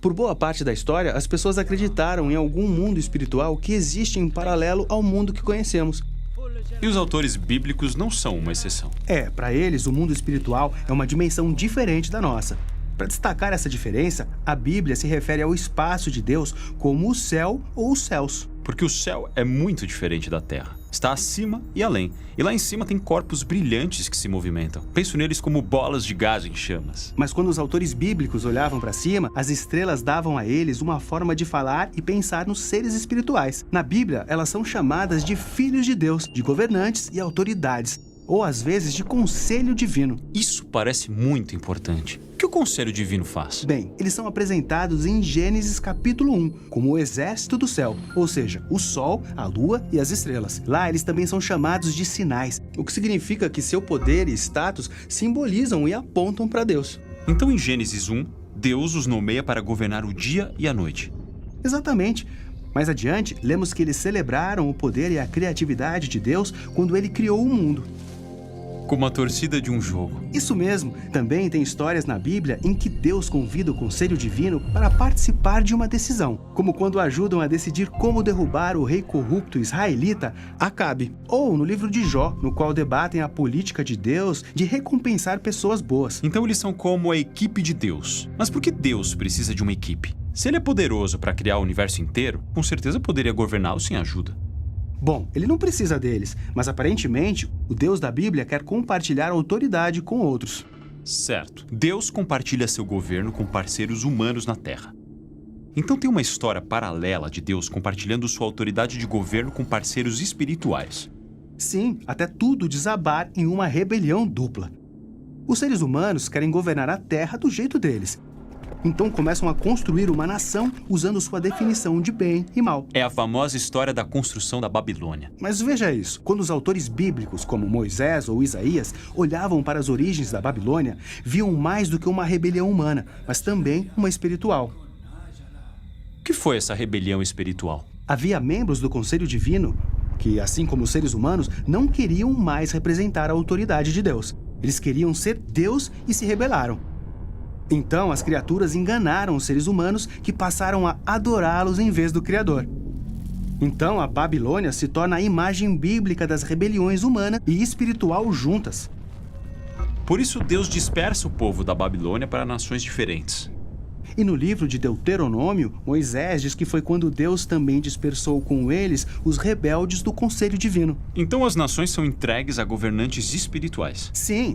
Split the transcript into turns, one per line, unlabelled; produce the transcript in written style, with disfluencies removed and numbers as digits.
Por boa parte da história, as pessoas acreditaram em algum mundo espiritual que existe em paralelo ao mundo que conhecemos.
E os autores bíblicos não são uma exceção.
Para eles, o mundo espiritual é uma dimensão diferente da nossa. Para destacar essa diferença, a Bíblia se refere ao espaço de Deus como o céu ou os céus.
Porque o céu é muito diferente da terra. Está acima e além. E lá em cima tem corpos brilhantes que se movimentam. Penso neles como bolas de gás em chamas.
Mas quando os autores bíblicos olhavam para cima, as estrelas davam a eles uma forma de falar e pensar nos seres espirituais. Na Bíblia, elas são chamadas de filhos de Deus, de governantes e autoridades, ou às vezes de conselho divino.
Isso parece muito importante. O que o conselho divino faz?
Bem, eles são apresentados em Gênesis capítulo 1, como o exército do céu, ou seja, o sol, a lua e as estrelas. Lá eles também são chamados de sinais, o que significa que seu poder e status simbolizam e apontam para Deus.
Então em Gênesis 1, Deus os nomeia para governar o dia e a noite.
Exatamente. Mais adiante, lemos que eles celebraram o poder e a criatividade de Deus quando ele criou o mundo.
Como a torcida de um jogo.
Isso mesmo. Também tem histórias na Bíblia em que Deus convida o conselho divino para participar de uma decisão, como quando ajudam a decidir como derrubar o rei corrupto israelita Acabe, ou no livro de Jó, no qual debatem a política de Deus de recompensar pessoas boas.
Então eles são como a equipe de Deus. Mas por que Deus precisa de uma equipe? Se ele é poderoso para criar o universo inteiro, com certeza poderia governá-lo sem ajuda.
Bom, ele não precisa deles, mas aparentemente o Deus da Bíblia quer compartilhar autoridade com outros.
Certo. Deus compartilha seu governo com parceiros humanos na Terra. Então tem uma história paralela de Deus compartilhando sua autoridade de governo com parceiros espirituais.
Sim, até tudo desabar em uma rebelião dupla. Os seres humanos querem governar a Terra do jeito deles. Então começam a construir uma nação usando sua definição de bem e mal.
É a famosa história da construção da Babilônia.
Mas veja isso, quando os autores bíblicos, como Moisés ou Isaías, olhavam para as origens da Babilônia, viam mais do que uma rebelião humana, mas também uma espiritual.
O que foi essa rebelião espiritual?
Havia membros do Conselho Divino que, assim como os seres humanos, não queriam mais representar a autoridade de Deus. Eles queriam ser Deus e se rebelaram. Então, as criaturas enganaram os seres humanos que passaram a adorá-los em vez do Criador. Então, a Babilônia se torna a imagem bíblica das rebeliões humana e espiritual juntas.
Por isso, Deus dispersa o povo da Babilônia para nações diferentes.
E no livro de Deuteronômio, Moisés diz que foi quando Deus também dispersou com eles os rebeldes do Conselho Divino.
Então as nações são entregues a governantes espirituais.
Sim,